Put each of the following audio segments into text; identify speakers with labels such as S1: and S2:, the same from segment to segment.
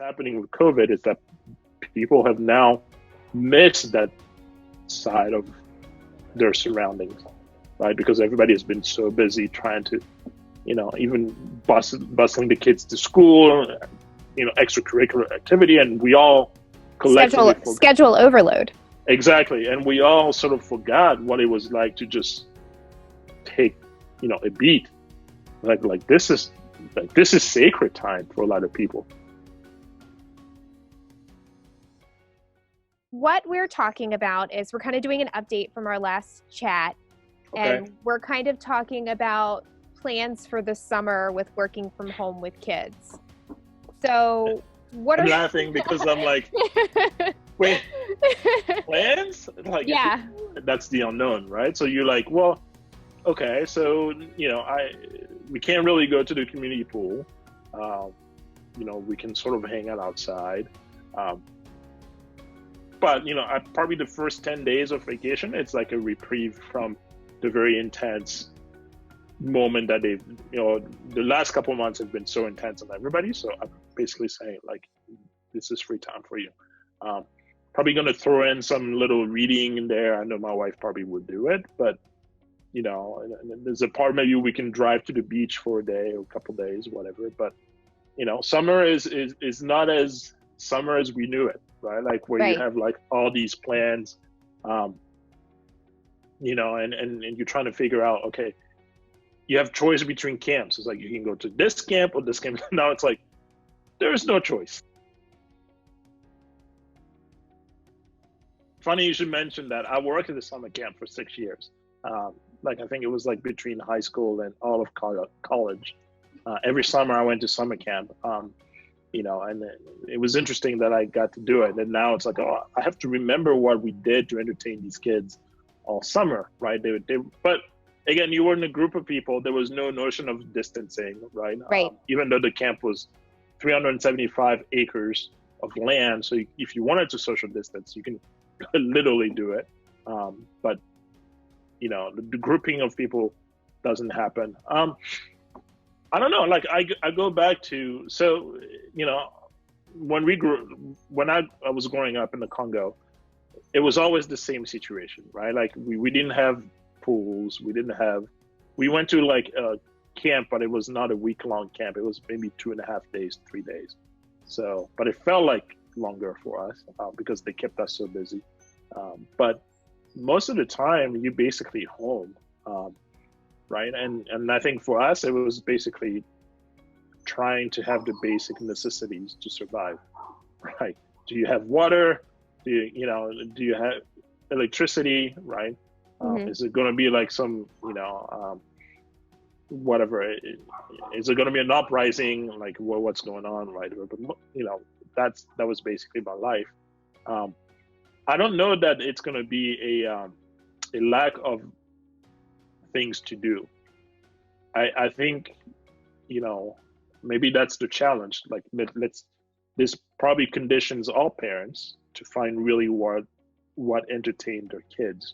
S1: happening with COVID is that people have now missed that side of their surroundings, right? Because everybody has been so busy trying to, even busing the kids to school, extracurricular activity, and we all collectively
S2: schedule overload.
S1: Exactly, and we all sort of forgot what it was like to just take, a beat. Like this is sacred time for a lot of people.
S2: What we're talking about is we're kind of doing an update from our last chat. Okay. And we're kind of talking about plans for the summer with working from home with kids. So I'm
S1: laughing because I'm like, wait, plans? Like,
S2: yeah,
S1: that's the unknown, right? So you're like, well, okay, so we can't really go to the community pool. We can sort of hang out outside. But probably the first 10 days of vacation, it's like a reprieve from the very intense moment that the last couple of months have been so intense on everybody. So I'm basically saying, like, this is free time for you. Probably going to throw in some little reading in there. I know my wife probably would do it, but and there's a part maybe we can drive to the beach for a day or a couple of days, whatever. But summer is not as summer as we knew it, right? Like where you have like all these plans, and you're trying to figure out, okay, you have choice between camps. It's like you can go to this camp or this camp. Now it's like there's no choice. Funny you should mention that. I worked at the summer camp for 6 years. I think it was like between high school and all of college. Every summer I went to summer camp. And it was interesting that I got to do it. And now it's like, oh, I have to remember what we did to entertain these kids all summer, right? But again, you were in a group of people. There was no notion of distancing, right?
S2: Right.
S1: Even though the camp was 375 acres of land. So if you wanted to social distance, you can literally do it. But, the grouping of people doesn't happen. I don't know. Like I go back to, so, when I was growing up in the Congo, it was always the same situation, right? Like we didn't have pools. We went to like a camp, but it was not a week-long camp. It was maybe 2.5 days, 3 days. So, but it felt like longer for us because they kept us so busy. But most of the time you're basically home. Right. And I think for us, it was basically trying to have the basic necessities to survive. Right. Do you have water? Do you have electricity? Right. Is it going to be like some, whatever? Is it going to be an uprising? Like what's going on? Right. But, that was basically my life. I don't know that it's going to be a lack of things to do. I think, maybe that's the challenge. Like this probably conditions all parents to find really what entertain their kids.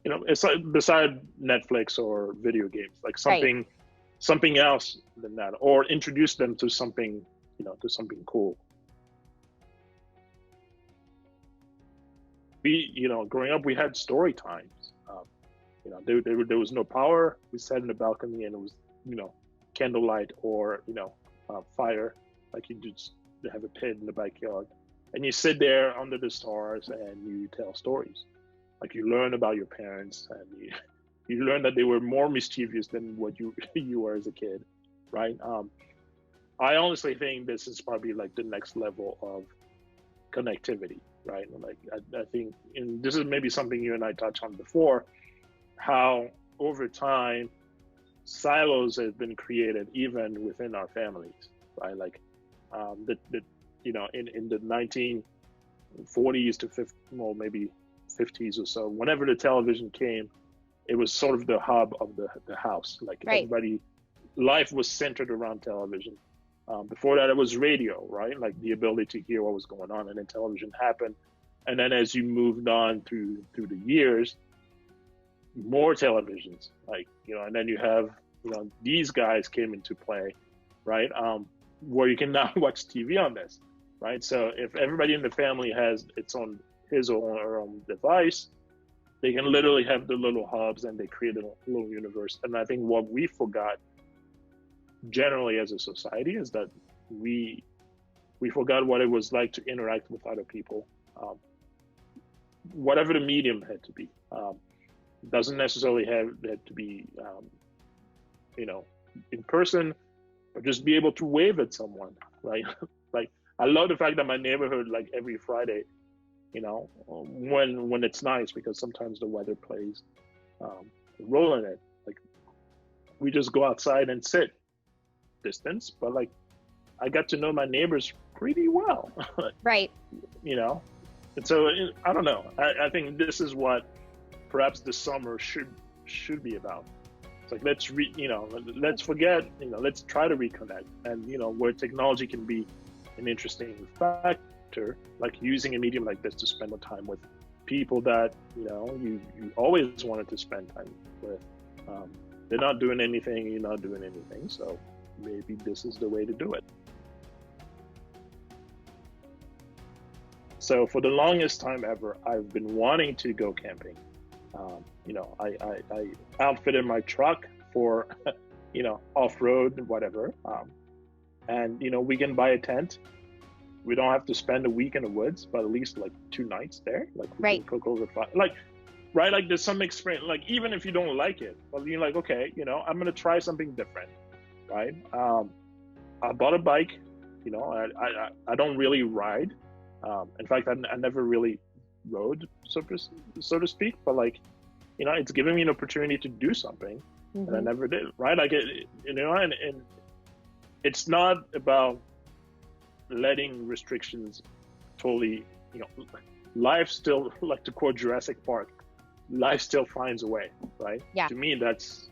S1: It's like beside Netflix or video games, like something else than that, or introduce them to something, to something cool. We, growing up, we had story times. There was no power. We sat in the balcony and it was, candlelight or, fire. Like you just have a pit in the backyard and you sit there under the stars and you tell stories. Like you learn about your parents and you learn that they were more mischievous than what you were as a kid. Right. I honestly think this is probably like the next level of connectivity. Right. Like I think, and this is maybe something you and I touched on before, how over time silos have been created even within our families, right? Like in the 1940s to 50, well, maybe 50s or so, whenever the television came, it was sort of the hub of the house. Like everybody, life was centered around television. Before that, it was radio, right? Like the ability to hear what was going on, and then television happened. And then as you moved on through the years, more televisions, like, and then you have, these guys came into play, right? where you can now watch TV on this, right? So if everybody in the family has his or her own device, they can literally have the little hubs and they create a little universe. And I think what we forgot generally as a society is that we forgot what it was like to interact with other people, whatever the medium had to be. Doesn't necessarily have to be, in person, but just be able to wave at someone, right? Like, I love the fact that my neighborhood, like every Friday, when it's nice, because sometimes the weather plays a role in it. Like, we just go outside and sit, distance, but like, I got to know my neighbors pretty well.
S2: Right.
S1: And so I don't know. I think this is what perhaps the summer should be about. It's like, let's forget, let's try to reconnect. And where technology can be an interesting factor, like using a medium like this to spend more time with people that you always wanted to spend time with. They're not doing anything, you're not doing anything, so maybe this is the way to do it. So for the longest time ever, I've been wanting to go camping. I outfitted my truck for, off-road, whatever. And we can buy a tent. We don't have to spend a week in the woods, but at least like 2 nights there. Like, we can cook over fire. Like, right? Like, there's some experience. Like, even if you don't like it, well, you're like, okay, I'm gonna try something different, right? I bought a bike. I don't really ride. In fact, I never really rode, so to speak. But like, it's giving me an opportunity to do something that I never did, right? Like, and it's not about letting restrictions totally, life still, like to quote Jurassic Park, life still finds a way, right?
S2: Yeah.
S1: To me, that's,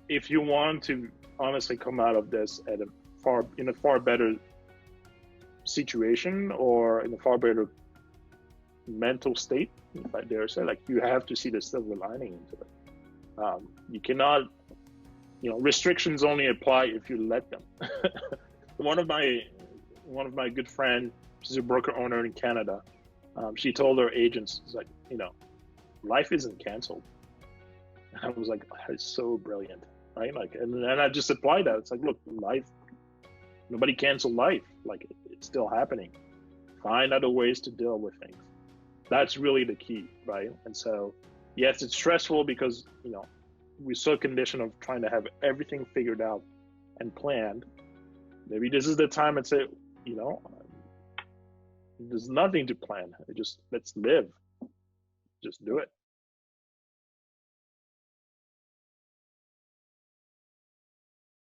S1: if you want to honestly come out of this in a far better situation, or in a far better mental state, if I dare say, like, you have to see the silver lining into it. You cannot, restrictions only apply if you let them. One of my good friend, she's a broker owner in Canada. She told her agents, like, life isn't canceled. And I was like, that's so brilliant, right? Like, and I just applied that. It's like, look, life, nobody canceled life. Like, it's still happening. Find other ways to deal with things. That's really the key, right? And so, yes, it's stressful because, we're so conditioned of trying to have everything figured out and planned. Maybe this is the time and say, there's nothing to plan. Just let's live. Just do it.